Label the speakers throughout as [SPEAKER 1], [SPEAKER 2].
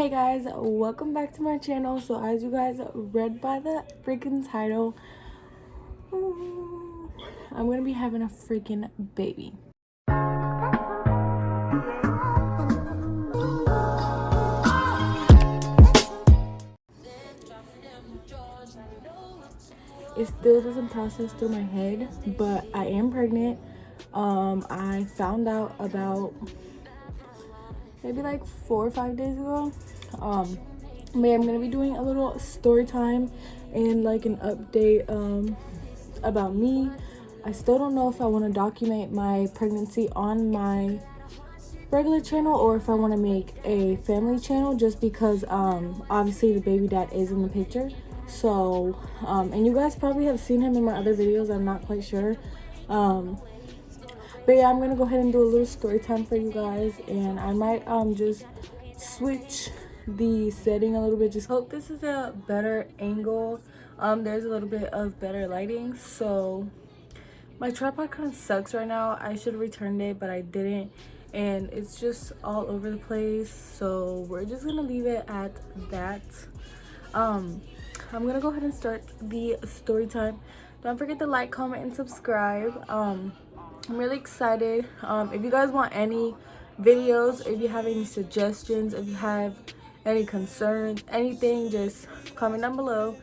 [SPEAKER 1] Hey guys, welcome back to my channel. So as you guys read by the freaking title, I'm gonna be having a freaking baby. It still doesn't process through my head, but I am pregnant. I found out about maybe like 4 or 5 days ago. But I'm gonna be doing a little story time and like an update about me. I still don't know if I want to document my pregnancy on my regular channel or if I want to make a family channel, just because obviously the baby dad is in the picture. So and you guys probably have seen him in my other videos, I'm not quite sure. But yeah, I'm gonna go ahead and do a little story time for you guys, and I might just switch the setting a little bit. Just hope this is a better angle. There's a little bit of better lighting. So my tripod kind of sucks right now. I should have returned it, but I didn't, and it's just all over the place. So we're just gonna leave it at that. I'm gonna go ahead and start the story time. Don't forget to like, comment, and subscribe. I'm really excited. If you guys want any videos, if you have any suggestions, if you have any concerns, anything, just comment down below.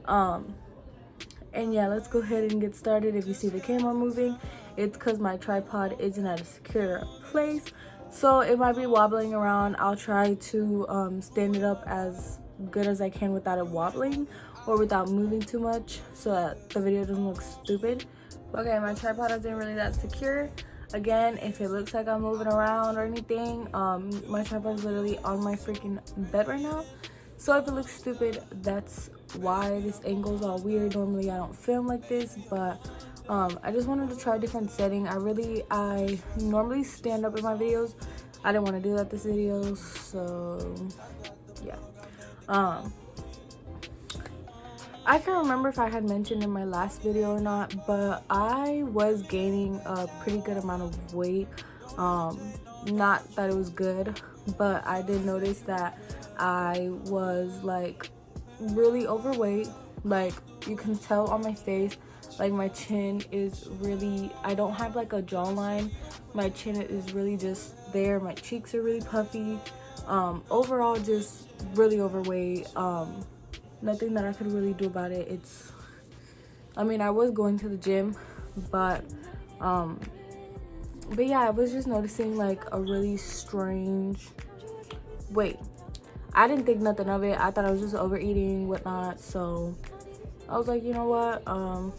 [SPEAKER 1] And yeah, let's go ahead and get started. If you see the camera moving, it's because my tripod isn't at a secure place, so it might be wobbling around. I'll try to stand it up as good as I can without it wobbling or without moving too much, so that the video doesn't look stupid. Okay, my tripod isn't really that secure. Again, if it looks like I'm moving around or anything, my tripod is literally on my freaking bed right now. So if it looks stupid, that's why. This angle is all weird. Normally I don't film like this, but I just wanted to try a different setting. I normally stand up in my videos. I didn't want to do that this video, so yeah. I can't remember if I had mentioned in my last video or not, but I was gaining a pretty good amount of weight. Not that it was good, but I did notice that I was like really overweight. Like, you can tell on my face, like my chin is really, I don't have like a jawline. My chin is really just there. My cheeks are really puffy. Overall, just really overweight. Nothing that I could really do about it. I mean, I was going to the gym, but yeah, I was just noticing like a really strange weight. I didn't think nothing of it. I thought I was just overeating, whatnot. So I was like, you know what? I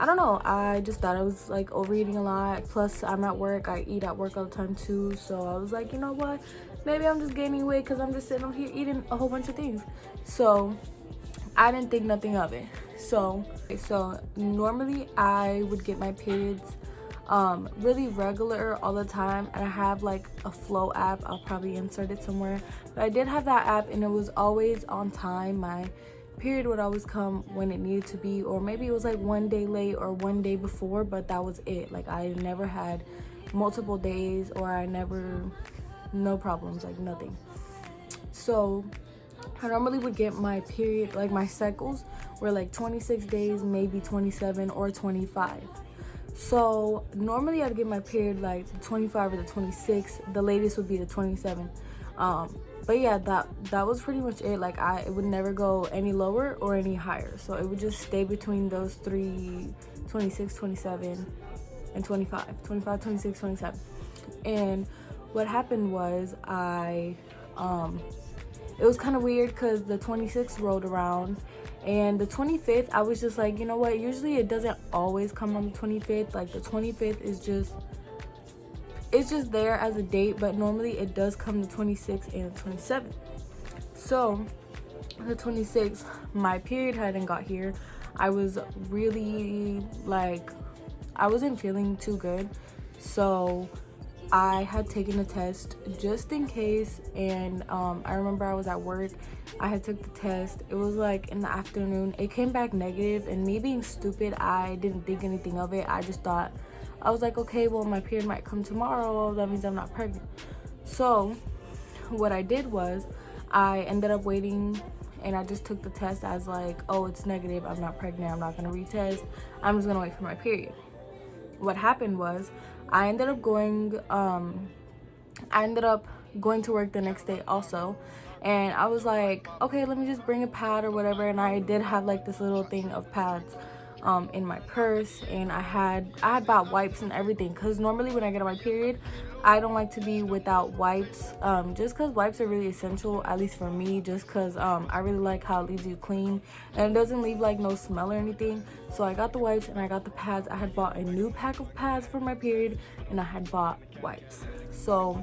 [SPEAKER 1] don't know. I just thought I was like overeating a lot. Plus, I'm at work. I eat at work all the time too. So I was like, you know what? Maybe I'm just gaining weight because I'm just sitting over here eating a whole bunch of things. So I didn't think nothing of it. So normally I would get my periods really regular all the time, and I have like a Flow app. I'll probably insert it somewhere, but I did have that app, and it was always on time. My period would always come when it needed to be, or maybe it was like one day late or one day before, but that was it. Like, I never had multiple days, or no problems, like nothing. So I normally would get my period, like my cycles were like 26 days, maybe 27 or 25. So normally I'd get my period like the 25 or the 26. The latest would be the 27. But yeah, that was pretty much it. Like, it would never go any lower or any higher. So it would just stay between those three, 26, 27, and 25. 25, 26, 27. And what happened was it was kind of weird because the 26th rolled around, and the 25th, I was just like, you know what? Usually it doesn't always come on the 25th. Like, the 25th is just, it's just there as a date, but normally it does come the 26th and the 27th. So the 26th, my period hadn't got here. I was really like, I wasn't feeling too good. So I had taken a test just in case, and I remember I was at work. I had took the test. It was like in the afternoon. It came back negative, and me being stupid, I didn't think anything of it. I just thought, I was like, okay, well, my period might come tomorrow. That means I'm not pregnant. So what I did was I ended up waiting, and I just took the test as like, oh, it's negative, I'm not pregnant, I'm not gonna retest, I'm just gonna wait for my period. What happened was I ended up going to work the next day also, and I was like, okay, let me just bring a pad or whatever. And I did have like this little thing of pads in my purse, and I had bought wipes and everything, because normally when I get on my period I don't like to be without wipes, just because wipes are really essential, at least for me, just because I really like how it leaves you clean and it doesn't leave like no smell or anything. So I got the wipes and I got the pads. I had bought a new pack of pads for my period, and I had bought wipes. So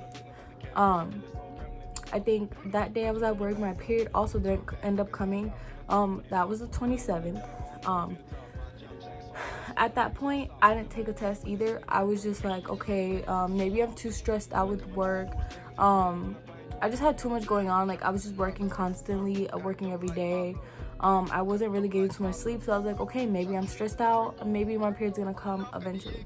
[SPEAKER 1] I think that day I was at work, my period also didn't end up coming. That was the 27th. At that point I didn't take a test either. I was just like, okay, maybe I'm too stressed out with work. I just had too much going on. Like, I was just working constantly, working every day. I wasn't really getting too much sleep, so I was like, okay, maybe I'm stressed out, maybe my period's gonna come eventually.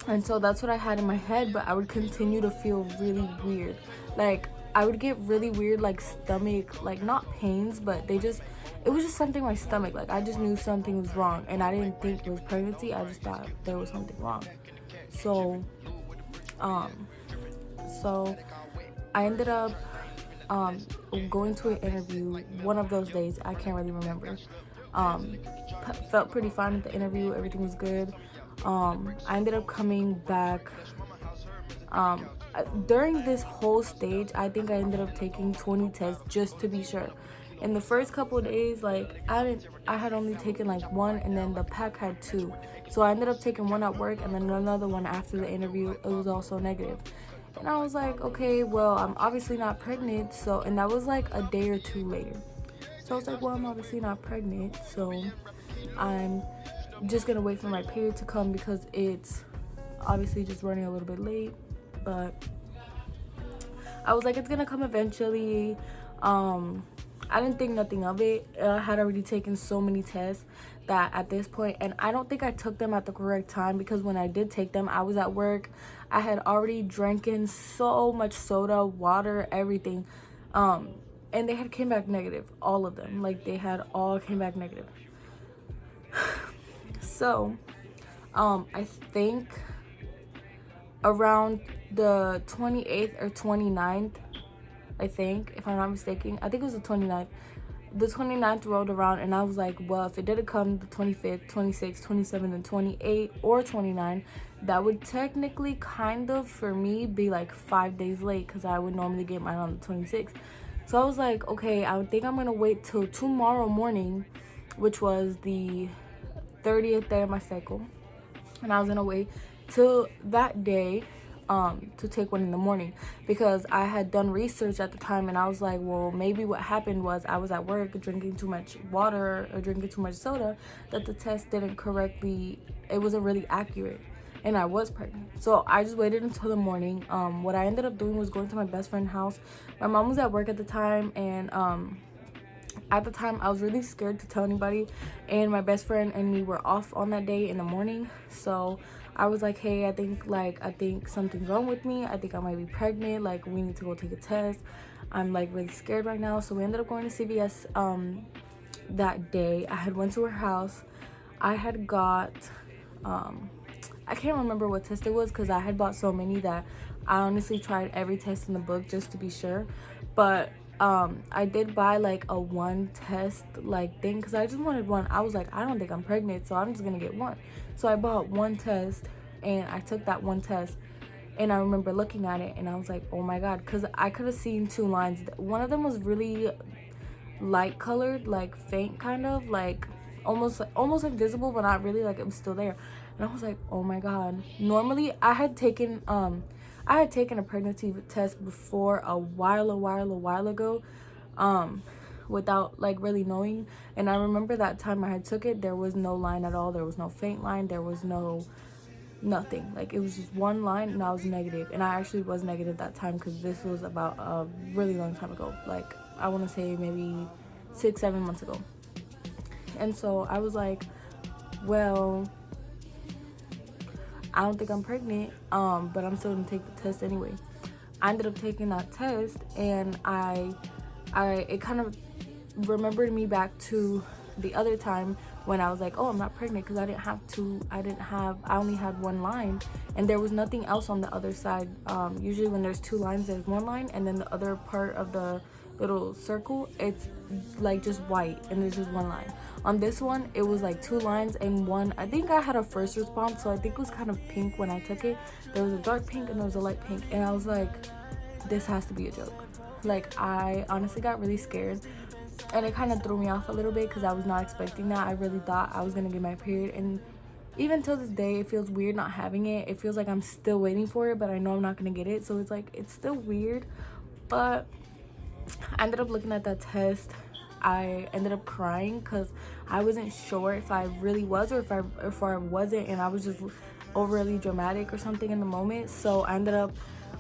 [SPEAKER 1] And so that's what I had in my head, but I would continue to feel really weird. Like, I would get really weird, like, stomach, like, not pains, but it was just something in my stomach. Like, I just knew something was wrong, and I didn't think it was pregnancy. I just thought there was something wrong. So I ended up going to an interview one of those days. I can't really remember. Felt pretty fine at the interview. Everything was good. I ended up coming back. During this whole stage, I think I ended up taking 20 tests just to be sure. In the first couple of days, like, I had only taken like one, and then the pack had two. So I ended up taking one at work and then another one after the interview. It was also negative. And I was like, okay, well, I'm obviously not pregnant. So, and that was like a day or two later. So I was like, well, I'm obviously not pregnant, so I'm just gonna wait for my period to come, because it's obviously just running a little bit late. But I was like, it's gonna come eventually. I didn't think nothing of it. I had already taken so many tests that at this point, and I don't think I took them at the correct time, because when I did take them, I was at work. I had already drinking so much soda, water, everything, and they had came back negative, all of them. Like, they had all came back negative. So I think around the 28th or 29th, I think, if I'm not mistaken, I think it was the 29th. The 29th rolled around, and I was like, well, if it didn't come the 25th, 26th, 27th, and 28th, or 29th, that would technically kind of, for me, be like 5 days late, because I would normally get mine on the 26th. So I was like, okay, I think I'm gonna wait till tomorrow morning, which was the 30th day of my cycle, and I was gonna wait till that day to take one in the morning, because I had done research at the time, and I was like, well, maybe what happened was I was at work drinking too much water or drinking too much soda, that the test didn't correctly, it wasn't really accurate, and I was pregnant. So I just waited until the morning. What I ended up doing was going to my best friend's house. My mom was at work at the time, and at the time I was really scared to tell anybody, and my best friend and me were off on that day in the morning. So I was like, hey, I think something's wrong with me. I think I might be pregnant. Like, we need to go take a test. I'm like really scared right now. So we ended up going to CVS that day. I had went to her house. I had got I can't remember what test it was, because I had bought so many that I honestly tried every test in the book just to be sure. But I did buy like a one test like thing, because I just wanted one. I was like, I don't think I'm pregnant, so I'm just gonna get one. So I bought one test, and I took that one test, and I remember looking at it, and I was like, oh my god, because I could have seen two lines. One of them was really light colored, like faint, kind of like almost invisible, but not really, like it was still there. And I was like, oh my god. Normally I had taken a pregnancy test before a while ago, without like really knowing. And I remember that time I had took it, there was no line at all. There was no faint line. There was nothing. Like, it was just one line, and I was negative. And I actually was negative that time, because this was about a really long time ago. Like, I want to say maybe 6-7 months ago. And so I was like, well, I don't think I'm pregnant, but I'm still gonna take the test anyway. I ended up taking that test, and it kind of remembered me back to the other time when I was like, oh, I'm not pregnant, because I only had one line, and there was nothing else on the other side. Usually when there's two lines, there's one line, and then the other part of the little circle, it's like just white, and there's just one line. On this one, it was like two lines and one, I think I had a first response, so I think it was kind of pink when I took it. There was a dark pink and there was a light pink, and I was like, this has to be a joke. Like, I honestly got really scared, and it kind of threw me off a little bit because I was not expecting that. I really thought I was gonna get my period, and even till this day, it feels weird not having it. It feels like I'm still waiting for it, but I know I'm not gonna get it, so it's like, it's still weird. But I ended up looking at that test. I ended up crying because I wasn't sure if I really was, or if I wasn't, and I was just overly dramatic or something in the moment. So I ended up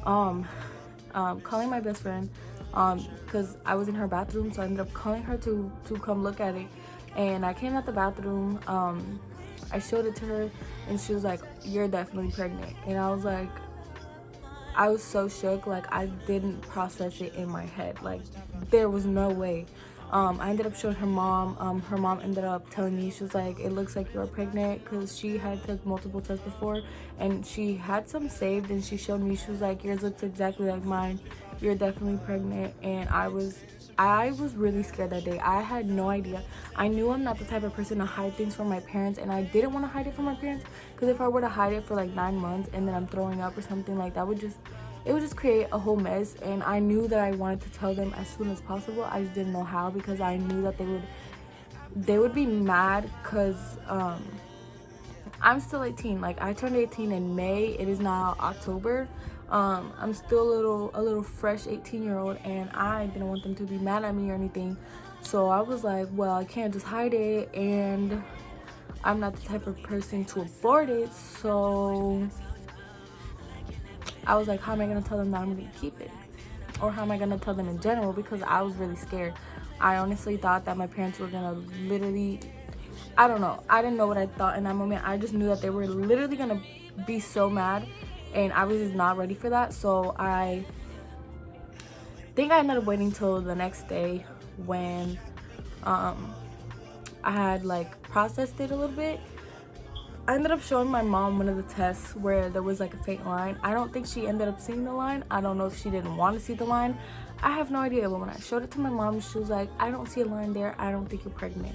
[SPEAKER 1] calling my best friend, because I was in her bathroom, so I ended up calling her to come look at it. And I came out the bathroom, I showed it to her, and she was like, you're definitely pregnant. And I was like, I was so shook, like I didn't process it in my head, like there was no way. I ended up showing her mom. Her mom ended up telling me, she was like, it looks like you're pregnant, because she had took multiple tests before and she had some saved, and she showed me, she was like, yours looks exactly like mine, you're definitely pregnant. And I was really scared that day. I had no idea. I knew I'm not the type of person to hide things from my parents, and I didn't want to hide it from my parents, because if I were to hide it for like 9 months and then I'm throwing up or something, like that would just create a whole mess. And I knew that I wanted to tell them as soon as possible. I just didn't know how, because I knew that they would be mad, because I'm still 18. Like, I turned 18 in May. It is now October. I'm still a little fresh 18-year-old, and I didn't want them to be mad at me or anything. So I was like, well, I can't just hide it, and I'm not the type of person to abort it. So I was like, how am I gonna tell them that I'm gonna keep it? Or how am I gonna tell them in general? Because I was really scared. I honestly thought that my parents were gonna literally, I don't know, I didn't know what I thought in that moment. I just knew that they were literally gonna be so mad, and I was just not ready for that. So I think I ended up waiting till the next day, when I had like processed it a little bit. I ended up showing my mom one of the tests where there was like a faint line. I don't think she ended up seeing the line. I don't know if she didn't want to see the line. I have no idea. But when I showed it to my mom, she was like, I don't see a line there. I don't think you're pregnant.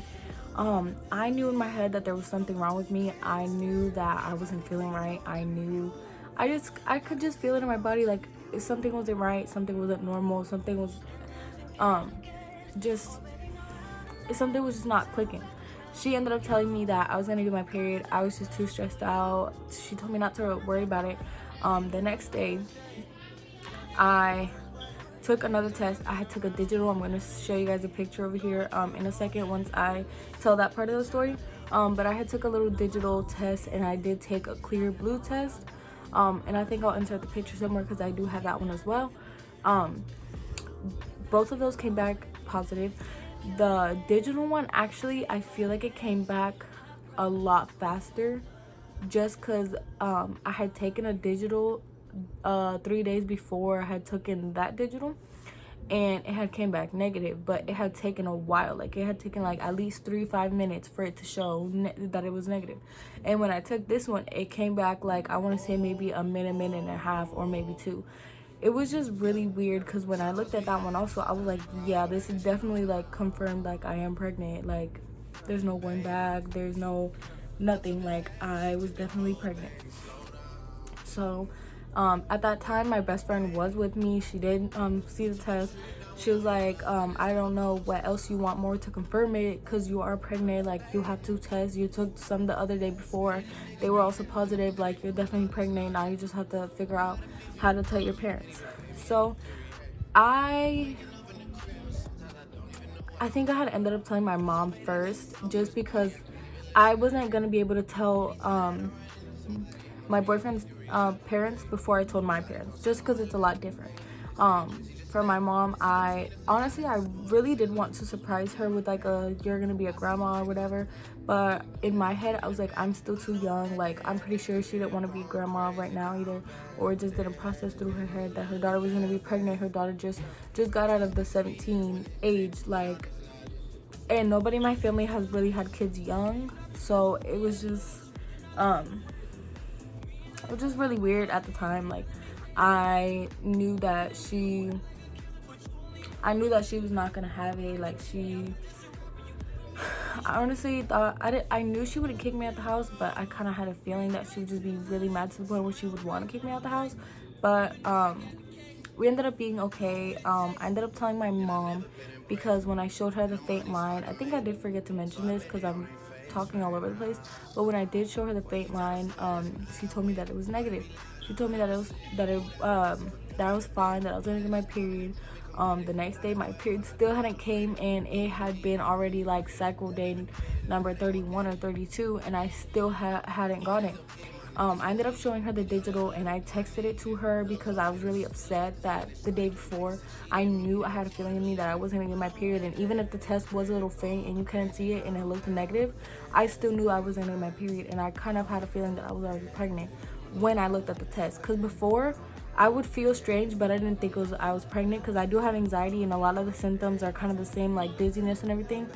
[SPEAKER 1] I knew in my head that there was something wrong with me. I knew that I wasn't feeling right. I could just feel it in my body, like if something wasn't right, something wasn't normal, something was something was just not clicking. She ended up telling me that I was gonna get my period. I was just too stressed out. She told me not to worry about it. The next day, I took another test. I had took a digital. I'm gonna show you guys a picture over here in a second once I tell that part of the story. But I had took a little digital test, and I did take a clear blue test. And I think I'll insert the picture somewhere, because I do have that one as well. Both of those came back positive. The digital one, actually, I feel like it came back a lot faster, just because I had taken a digital 3 days before I had taken that digital, and it had came back negative, but it had taken a while. Like, it had taken like at least 3-5 minutes for it to show that it was negative. And when I took this one, it came back like, I want to say maybe a minute and a half, or maybe 2. It was just really weird, because when I looked at that one also, I was like, yeah, this is definitely like confirmed, like I am pregnant. Like, there's no going back, there's no nothing. Like, I was definitely pregnant. So at that time, my best friend was with me. She did see the test. She was like, I don't know what else you want more to confirm it, because you are pregnant. Like, you have 2 tests. You took some the other day before. They were also positive. Like, you're definitely pregnant. Now you just have to figure out how to tell your parents. So I think I had ended up telling my mom first, just because I wasn't going to be able to tell my boyfriend's parents before I told my parents, just because it's a lot different. for my mom, I really did want to surprise her with like a "you're gonna be a grandma" or whatever, but in my head I was like, I'm still too young. Like, I'm pretty sure she didn't want to be a grandma right now either, or it just didn't process through her head that her daughter was gonna be pregnant. Her daughter just got out of the 17 age, like, and nobody in my family has really had kids young, so it was just really weird at the time. Like, I knew that she was not gonna have it. Like, I honestly thought I knew she wouldn't kick me out the house, but I kind of had a feeling that she would just be really mad to the point where she would want to kick me out the house. But we ended up being okay. I ended up telling my mom, because when I showed her the faint line, I think I did forget to mention this because I'm talking all over the place, but when I did show her the faint line, she told me that it was negative. She told me that I was fine, that I was gonna get my period. The next day my period still hadn't came, and it had been already like cycle day number 31 or 32, and I still hadn't gotten it. I ended up showing her the digital, and I texted it to her because I was really upset that the day before I knew, I had a feeling in me that I wasn't gonna get my period, and even if the test was a little faint and you couldn't see it and it looked negative, I still knew I wasn't gonna get my period, and I kind of had a feeling that I was already pregnant when I looked at the test. Because before, I would feel strange, but I didn't think I was pregnant, because I do have anxiety, and a lot of the symptoms are kind of the same, like dizziness and everything.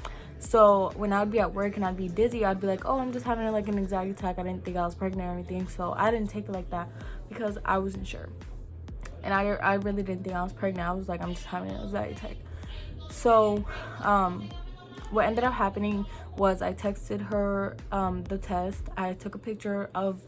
[SPEAKER 1] So when I would be at work and I'd be dizzy, I'd be like, oh, I'm just having like an anxiety attack. I didn't think I was pregnant or anything. So I didn't take it like that because I wasn't sure. And I really didn't think I was pregnant. I was like, I'm just having an anxiety attack. So what ended up happening was I texted her the test. I took a picture of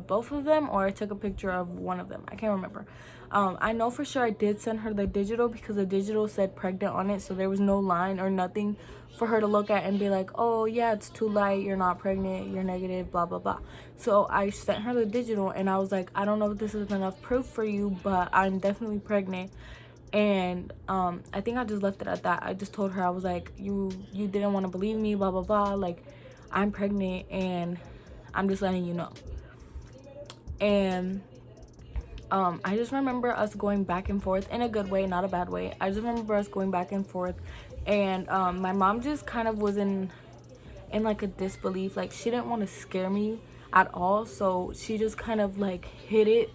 [SPEAKER 1] both of them, or I took a picture of one of them. I can't remember. I know for sure I did send her the digital, because the digital said pregnant on it, so there was no line or nothing for her to look at and be like, oh yeah, it's too light, you're not pregnant, you're negative, blah blah blah. So I sent her the digital, and I was like, I don't know if this is enough proof for you, but I'm definitely pregnant. And I think I just left it at that. I just told her, I was like, you didn't want to believe me, blah blah blah, like, I'm pregnant and I'm just letting you know. And I just remember us going back and forth in a good way, not a bad way. I just remember us going back and forth, and my mom just kind of was in like a disbelief. Like, she didn't want to scare me at all, so she just kind of like hid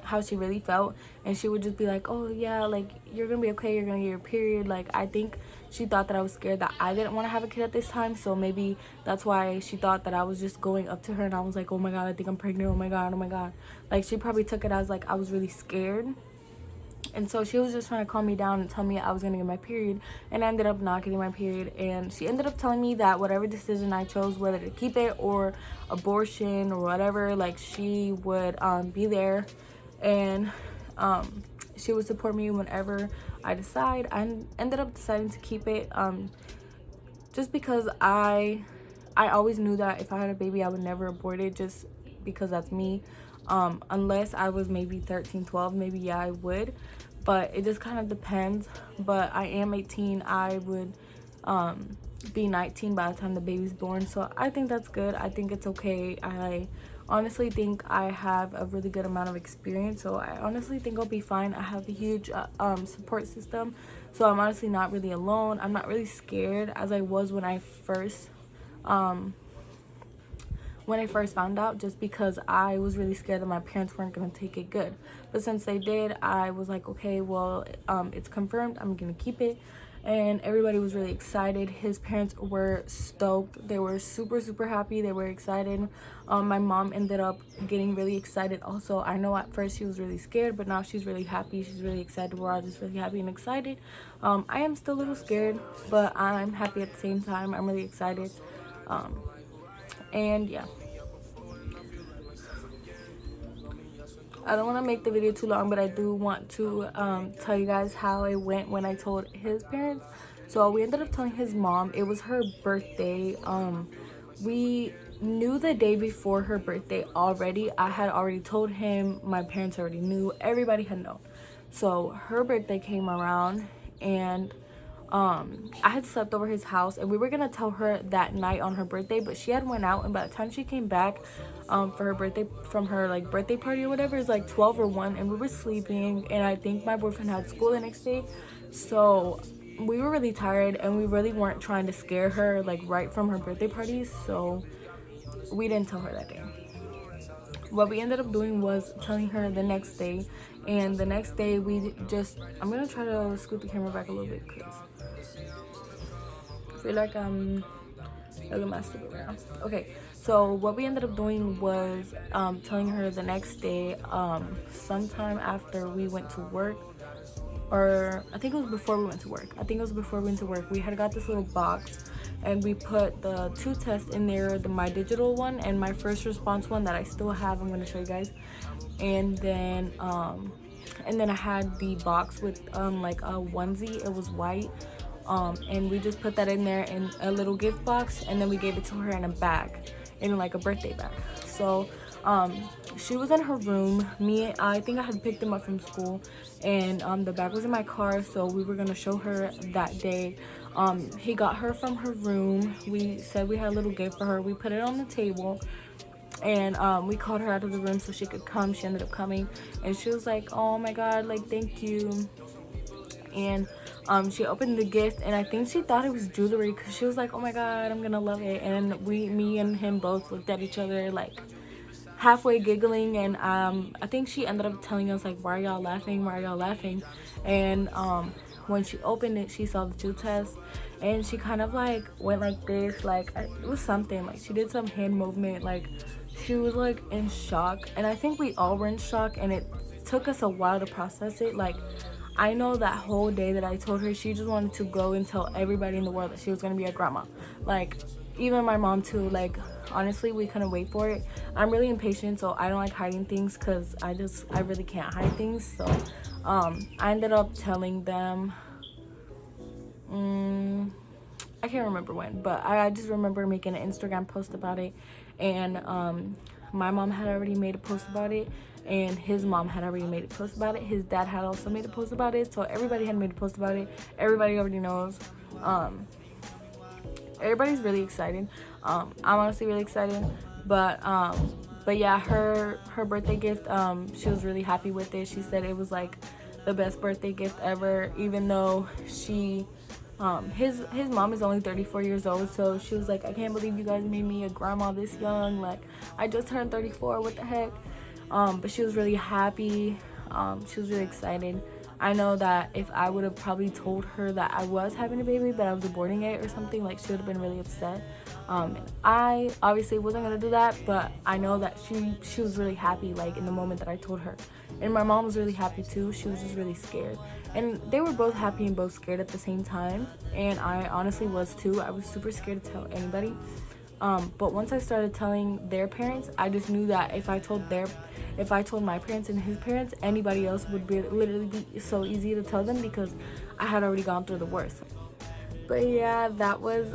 [SPEAKER 1] how she really felt, and she would just be like, oh yeah, like, you're gonna be okay, you're gonna get your period. Like, I think she thought that I was scared that I didn't want to have a kid at this time, so maybe that's why she thought that I was just going up to her and I was like, oh my god, I think I'm pregnant, oh my god. Like, she probably took it as like I was really scared. And so she was just trying to calm me down and tell me I was gonna get my period, and I ended up not getting my period. And she ended up telling me that whatever decision I chose, whether to keep it or abortion or whatever, like, she would be there, and she would support me whenever I decide. I ended up deciding to keep it, just because I always knew that if I had a baby I would never abort it, just because that's me. Unless I was maybe 13, 12, maybe yeah, I would, but it just kind of depends. But I am 18. I would be 19 by the time the baby's born, so I think that's good. I think it's okay. I honestly think I have a really good amount of experience, so I honestly think I'll be fine. I have a huge support system, so I'm honestly not really alone. I'm not really scared as I was when I first found out, just because I was really scared that my parents weren't going to take it good. But since they did, I was like, okay, well, it's confirmed, I'm going to keep it. And everybody was really excited. His parents were stoked. They were super, super happy. They were excited. My mom ended up getting really excited also. I know at first she was really scared, but now she's really happy. She's really excited. We're all just really happy and excited. I am still a little scared, but I'm happy at the same time. I'm really excited. And yeah, I don't want to make the video too long, but I do want to tell you guys how it went when I told his parents. So we ended up telling his mom. It was her birthday. We knew the day before her birthday already. I had already told him. My parents already knew. Everybody had known. So her birthday came around, and I had slept over his house, and we were gonna tell her that night on her birthday, but she had went out, and by the time she came back for her birthday, from her like birthday party or whatever, it's like 12 or 1, and we were sleeping, and I think my boyfriend had school the next day, so we were really tired, and we really weren't trying to scare her like right from her birthday party, so we didn't tell her that day. What we ended up doing was telling her the next day, and the next day we just, I'm gonna try to scoot the camera back a little bit because I feel like I'm looking messed up right now. Okay, so what we ended up doing was telling her the next day, sometime after we went to work, or I think it was before we went to work. We had got this little box, and we put the 2 tests in there, my digital one and my first response one that I still have. I'm going to show you guys. And then I had the box with like a onesie. It was white, and we just put that in there in a little gift box, and then we gave it to her in a bag, in like a birthday bag. So she was in her room. I think I had picked him up from school, and the bag was in my car, so we were gonna show her that day. He got her from her room. We said we had a little gift for her. We put it on the table, and we called her out of the room so she could come. She ended up coming, and she was like, oh my god, like, thank you. And she opened the gift, and I think she thought it was jewelry, because she was like, oh my god, I'm gonna love it. And me and him both looked at each other like halfway giggling, and I think she ended up telling us like, why are y'all laughing? And when she opened it, she saw the 2 tests, and she kind of like went like this, like it was something, like she did some hand movement, like she was like in shock. And I think we all were in shock, and it took us a while to process it. Like, I know that whole day that I told her, she just wanted to go and tell everybody in the world that she was gonna be a grandma, like even my mom too. Like, honestly, we couldn't wait for it. I'm really impatient, so I don't like hiding things, because I really can't hide things. So I ended up telling them, I can't remember when, but I just remember making an Instagram post about it, and my mom had already made a post about it, and his mom had already made a post about it. His dad had also made a post about it, so everybody had made a post about it. Everybody already knows. Everybody's really excited. I'm honestly really excited, but yeah, her birthday gift, she was really happy with it. She said it was like the best birthday gift ever, even though his mom is only 34 years old, so she was like, I can't believe you guys made me a grandma this young, like I just turned 34, what the heck. But she was really happy. She was really excited. I know that if I would have probably told her that I was having a baby but I was aborting it or something, like she would have been really upset. I obviously wasn't gonna do that, but I know that she was really happy, like in the moment that I told her. And my mom was really happy too. She was just really scared, and they were both happy and both scared at the same time. And I honestly was too. I was super scared to tell anybody. But once I started telling their parents, I just knew that if I told my parents and his parents, anybody else would literally be so easy to tell them, because I had already gone through the worst. But yeah, that was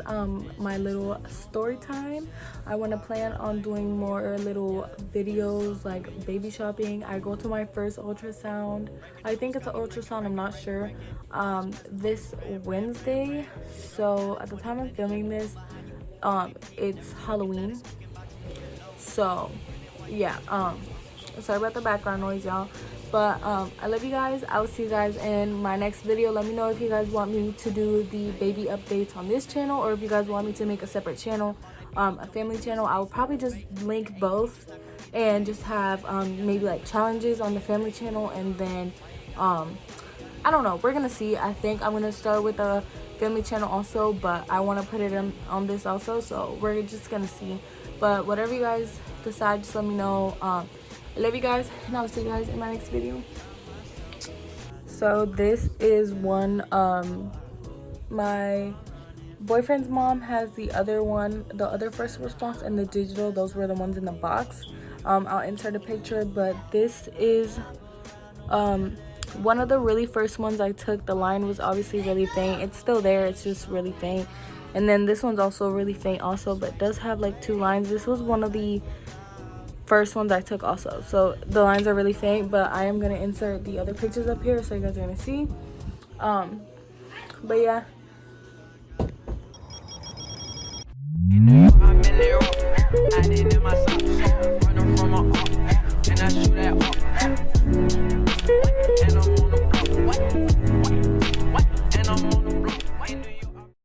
[SPEAKER 1] my little story time. I want to plan on doing more little videos like baby shopping. I go to my first ultrasound. I think it's an ultrasound, I'm not sure, this Wednesday. So at the time I'm filming this, it's Halloween. So yeah, sorry about the background noise, y'all, but I love you guys. I will see you guys in my next video. Let me know if you guys want me to do the baby updates on this channel, or if you guys want me to make a separate channel, a family channel. I will probably just link both and just have maybe like challenges on the family channel, and then I don't know, we're gonna see. I think I'm gonna start with a family channel also, but I want to put it on this also, so we're just gonna see. But whatever you guys decide, just let me know. I love you guys, and I'll see you guys in my next video. So this is one, my boyfriend's mom has the other first response, and the digital, those were the ones in the box. I'll insert a picture, but this is one of the really first ones I took. The line was obviously really faint. It's still there, it's just really faint. And then this one's also really faint also, but does have like 2 lines. This was one of the first ones I took also, so the lines are really faint, but I am gonna insert the other pictures up here so you guys are gonna see. But yeah,
[SPEAKER 2] sliding in my socks.